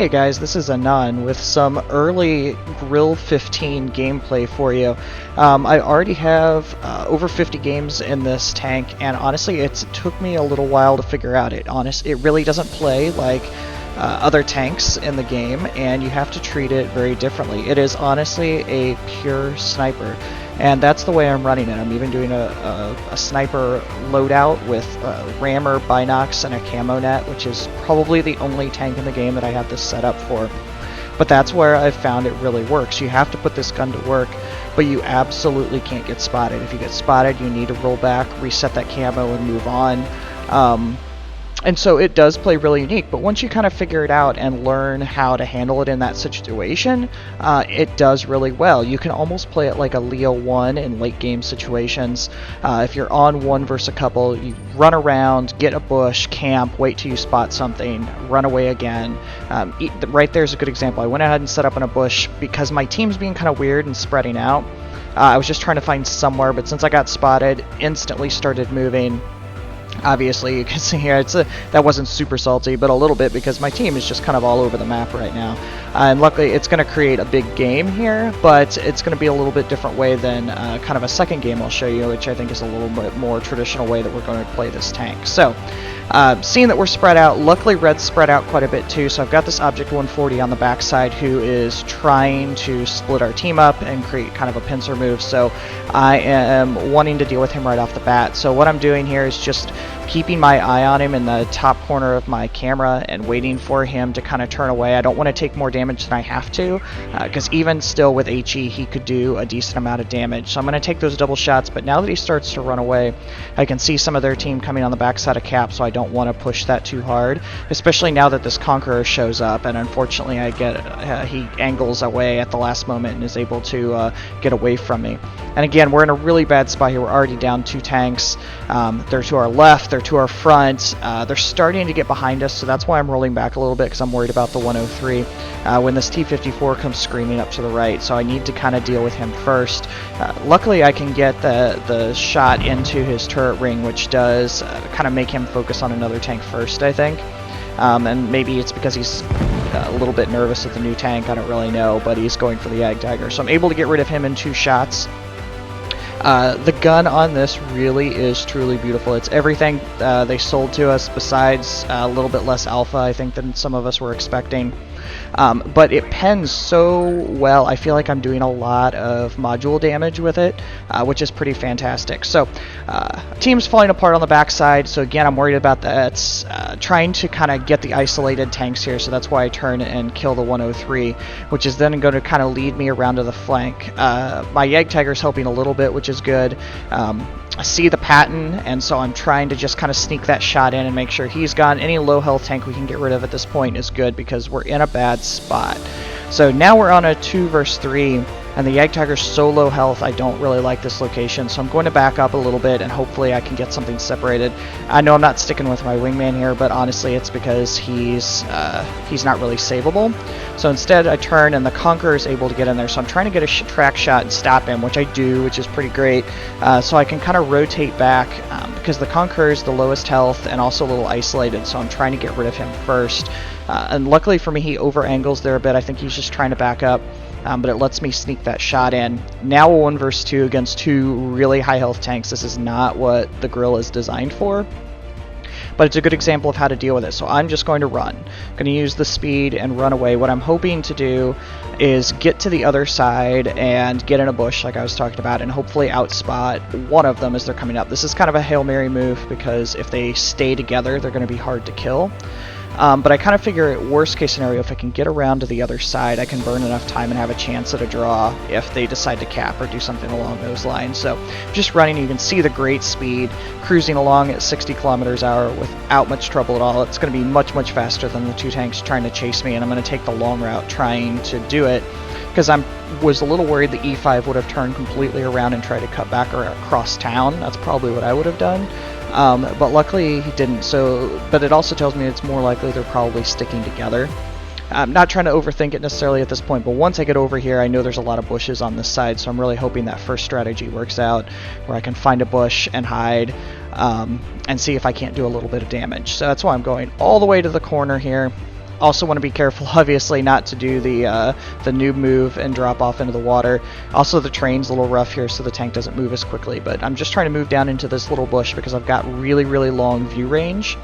Hey guys, this is Anon with some early Grille 15 gameplay for you. I already have over 50 games in this tank, and honestly, it took me a little while to figure out it. It really doesn't play like other tanks in the game, and you have to treat it very differently. It is honestly a pure sniper, and that's the way I'm running it. I'm even doing a sniper loadout with rammer, binocs, and a camo net, which is probably the only tank in the game that I have this set up for. But that's where I've found it really works. You have to put this gun to work, but you absolutely can't get spotted. If you get spotted, you need to roll back, reset that camo, and move on. And so it does play really unique, but once you kind of figure it out and learn how to handle it in that situation, it does really well. You can almost play it like a Leo 1 in late game situations. If you're on one versus a couple, you run around, get a bush, camp, wait till you spot something, run away again. Right there's a good example. I went ahead and set up in a bush because my team's being kind of weird and spreading out. I was just trying to find somewhere, but since I got spotted, instantly started moving. Obviously, you can see here that wasn't super salty, but a little bit because my team is just kind of all over the map right now. And luckily, it's going to create a big game here, but it's going to be a little bit different way than kind of a second game I'll show you, which I think is a little bit more traditional way that we're going to play this tank. So, seeing that we're spread out, luckily Red's spread out quite a bit too, so I've got this Object 140 on the backside who is trying to split our team up and create kind of a pincer move, so I am wanting to deal with him right off the bat. So what I'm doing here is just keeping my eye on him in the top corner of my camera and waiting for him to kind of turn away. I don't want to take more damage than I have to, because even still with HE he could do a decent amount of damage. So I'm going to take those double shots, but now that he starts to run away, I can see some of their team coming on the backside of Cap, so I don't want to push that too hard, especially now that this Conqueror shows up, and unfortunately he angles away at the last moment and is able to get away from me. And again, we're in a really bad spot here. We're already down 2 tanks. They're to our left, they're to our front. They're starting to get behind us, so that's why I'm rolling back a little bit, because I'm worried about the 103 when this T-54 comes screaming up to the right, so I need to kind of deal with him first. Luckily, I can get the shot into his turret ring, which does kind of make him focus on another tank first, I think. And maybe it's because he's a little bit nervous at the new tank, I don't really know, but he's going for the Ag Dagger. So I'm able to get rid of him in 2 shots. The gun on this really is truly beautiful. It's everything they sold to us besides a little bit less alpha, I think, than some of us were expecting. But it pens so well. I feel like I'm doing a lot of module damage with it, which is pretty fantastic. So team's falling apart on the backside, so again I'm worried about that. Trying to kind of get the isolated tanks here, so that's why I turn and kill the 103, which is then going to kind of lead me around to the flank. My Yag Tiger's helping a little bit, which is good. I see the pattern, and so I'm trying to just kind of sneak that shot in and make sure he's gone. Any low health tank we can get rid of at this point is good, because we're in a bad spot. So now we're on a 2 versus 3, and the Yag Tiger's so low health, I don't really like this location, so I'm going to back up a little bit and hopefully I can get something separated. I know I'm not sticking with my wingman here, but honestly it's because he's not really savable. So instead I turn and the Conqueror is able to get in there, so I'm trying to get a track shot and stop him, which I do, which is pretty great. So I can kind of rotate back, because the Conqueror is the lowest health and also a little isolated, so I'm trying to get rid of him first. And luckily for me, he over angles there a bit. I think he's just trying to back up, but it lets me sneak that shot in. Now a 1 versus 2 against 2 really high health tanks. This is not what the Grille is designed for, but it's a good example of how to deal with it. So I'm just going to run. I'm going to use the speed and run away. What I'm hoping to do is get to the other side and get in a bush like I was talking about, and hopefully outspot one of them as they're coming up. This is kind of a Hail Mary move, because if they stay together, they're going to be hard to kill. But I kind of figure, worst case scenario, if I can get around to the other side, I can burn enough time and have a chance at a draw if they decide to cap or do something along those lines. So just running, you can see the great speed, cruising along at 60 kilometers an hour without much trouble at all. It's going to be much, much faster than the 2 tanks trying to chase me, and I'm going to take the long route trying to do it, because I was a little worried the E5 would have turned completely around and tried to cut back across town. That's probably what I would have done. But luckily he didn't, but it also tells me it's more likely they're probably sticking together. I'm not trying to overthink it necessarily at this point, but once I get over here, I know there's a lot of bushes on this side, so I'm really hoping that first strategy works out, where I can find a bush and hide, and see if I can't do a little bit of damage. So that's why I'm going all the way to the corner here. Also want to be careful, obviously, not to do the noob move and drop off into the water. Also, the terrain's a little rough here, so the tank doesn't move as quickly, but I'm just trying to move down into this little bush because I've got really, really long view range,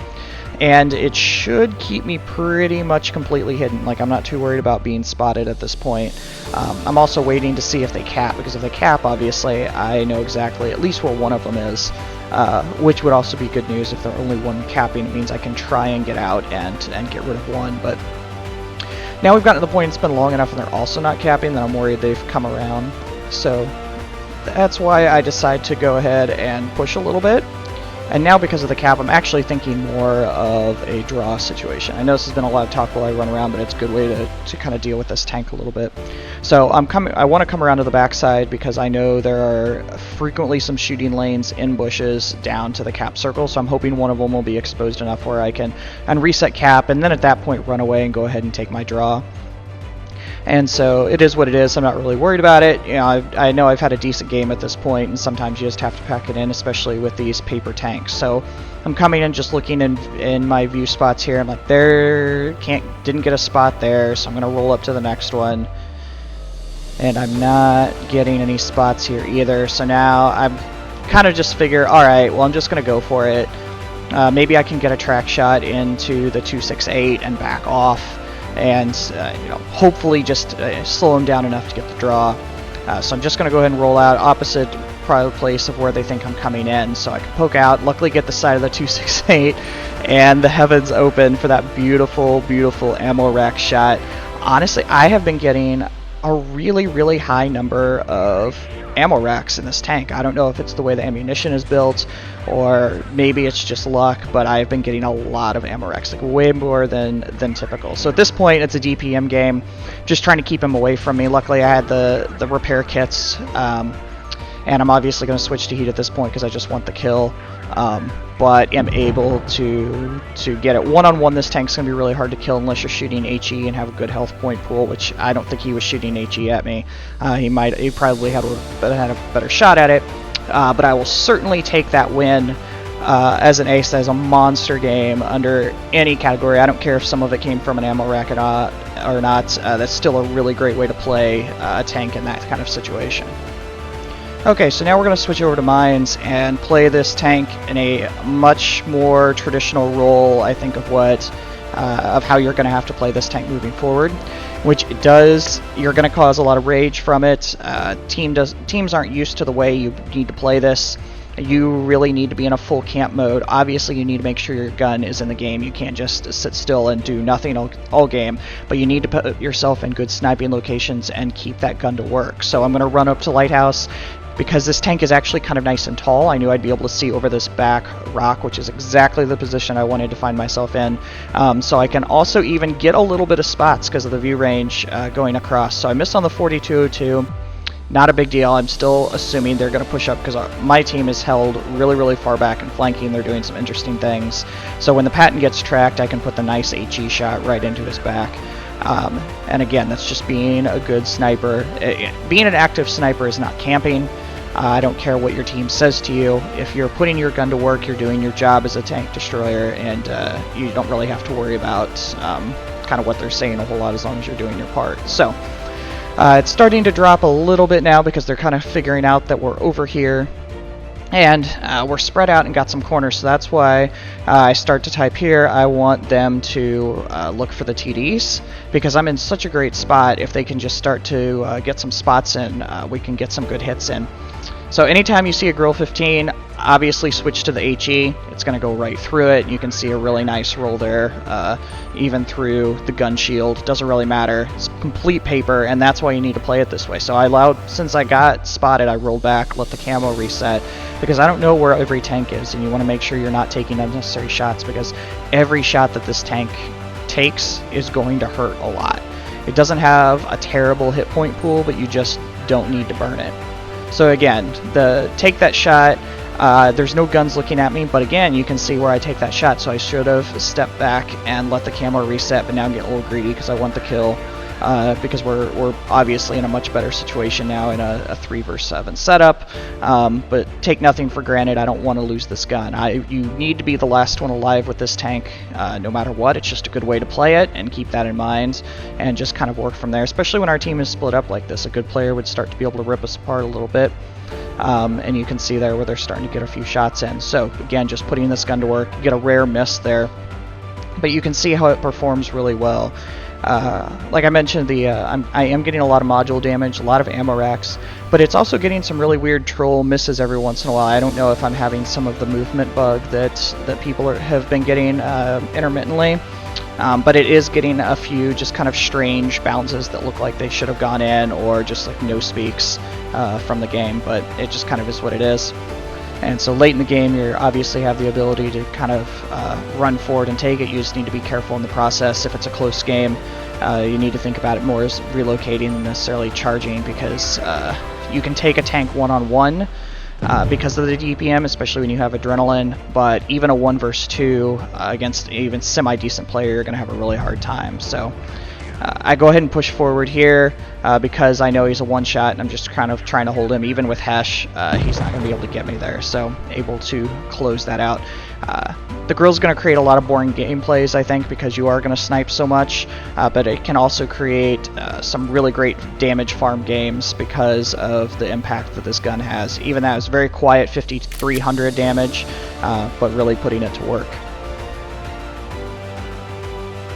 and it should keep me pretty much completely hidden. Like, I'm not too worried about being spotted at this point. I'm also waiting to see if they cap, because if they cap, obviously, I know exactly at least where one of them is, which would also be good news. If they're only one capping, it means I can try and get out and get rid of one, but now we've gotten to the point it's been long enough and they're also not capping that I'm worried they've come around. So that's why I decide to go ahead and push a little bit. And now because of the cap, I'm actually thinking more of a draw situation. I know this has been a lot of talk while I run around, but it's a good way to kind of deal with this tank a little bit. So I want to come around to the backside because I know there are frequently some shooting lanes in bushes down to the cap circle, so I'm hoping one of them will be exposed enough where I can reset cap, and then at that point run away and go ahead and take my draw. And so it is what it is. I'm not really worried about it. You know, I know I've had a decent game at this point, and sometimes you just have to pack it in, especially with these paper tanks. So I'm coming in, just looking in my view spots here. I'm like, didn't get a spot there, so I'm gonna roll up to the next one. And I'm not getting any spots here either. So now I'm kind of just figure, all right, well, I'm just gonna go for it. Maybe I can get a track shot into the 268 and back off, and you know, hopefully just slow them down enough to get the draw. So I'm just going to go ahead and roll out opposite probably place of where they think I'm coming in, so I can poke out, luckily get the side of the 268, and the heavens open for that beautiful, beautiful ammo rack shot. Honestly, I have been getting a really, really high number of ammo racks in this tank. I don't know if it's the way the ammunition is built, or maybe it's just luck, but I've been getting a lot of ammo racks, like way more than typical. So at this point, it's a DPM game, just trying to keep him away from me. Luckily, I had the repair kits, and I'm obviously going to switch to heat at this point because I just want the kill. But am able to get it one-on-one. This tank's going to be really hard to kill unless you're shooting HE and have a good health point pool, which I don't think he was shooting HE at me. He probably had a better shot at it, but I will certainly take that win as an ace, as a monster game under any category. I don't care if some of it came from an ammo rack or not. That's still a really great way to play a tank in that kind of situation. Okay, so now we're going to switch over to mines and play this tank in a much more traditional role, I think, of how you're going to have to play this tank moving forward, which you're going to cause a lot of rage from it. Teams aren't used to the way you need to play this. You really need to be in a full camp mode. Obviously, you need to make sure your gun is in the game. You can't just sit still and do nothing all game, but you need to put yourself in good sniping locations and keep that gun to work. So I'm going to run up to Lighthouse. Because this tank is actually kind of nice and tall, I knew I'd be able to see over this back rock, which is exactly the position I wanted to find myself in. So I can also even get a little bit of spots because of the view range going across. So I missed on the 4202. Not a big deal. I'm still assuming they're going to push up because my team is held really, really far back and flanking. They're doing some interesting things. So when the Patton gets tracked, I can put the nice HE shot right into his back. And again, that's just being a good sniper. Being an active sniper is not camping. I don't care what your team says to you. If you're putting your gun to work, you're doing your job as a tank destroyer, and you don't really have to worry about kind of what they're saying a whole lot as long as you're doing your part. So it's starting to drop a little bit now because they're kind of figuring out that we're over here. And we're spread out and got some corners, so that's why I start to type here. I want them to look for the TDs, because I'm in such a great spot. If they can just start to get some spots in, we can get some good hits in. So anytime you see a Grille 15, obviously switch to the HE. It's going to go right through it. You can see a really nice roll there, even through the gun shield. Doesn't really matter. It's complete paper, and that's why you need to play it this way. So since I got spotted, I rolled back, let the camo reset, because I don't know where every tank is, and you want to make sure you're not taking unnecessary shots, because every shot that this tank takes is going to hurt a lot. It doesn't have a terrible hit point pool, but you just don't need to burn it. So again, take that shot. There's no guns looking at me, but again, you can see where I take that shot, so I should have stepped back and let the camera reset, but now I'm getting a little greedy because I want the kill. because we're obviously in a much better situation now in a 3 versus 7 setup. But take nothing for granted. I don't want to lose this gun. You need to be the last one alive with this tank, no matter what. It's just a good way to play it, and keep that in mind, and just kind of work from there. Especially when our team is split up like this, a good player would start to be able to rip us apart a little bit. And you can see there where they're starting to get a few shots in. So again, just putting this gun to work. You get a rare miss there, but you can see how it performs really well. Like I mentioned, I am getting a lot of module damage, a lot of ammo racks, but it's also getting some really weird troll misses every once in a while. I don't know if I'm having some of the movement bug that people have been getting intermittently. But it is getting a few just kind of strange bounces that look like they should have gone in, or just like no speaks from the game, but it just kind of is what it is. And so late in the game, you obviously have the ability to kind of run forward and take it. You just need to be careful in the process. If it's a close game, you need to think about it more as relocating than necessarily charging, because you can take a tank one-on-one because of the DPM, especially when you have adrenaline, but even a 1 versus 2 against even semi-decent player, you're going to have a really hard time. So I go ahead and push forward here because I know he's a one-shot, and I'm just kind of trying to hold him. Even with Hesh, he's not going to be able to get me there, so able to close that out. The Grille's going to create a lot of boring gameplays, I think, because you are going to snipe so much, but it can also create some really great damage farm games because of the impact that this gun has. Even that is very quiet 5,300 damage, but really putting it to work.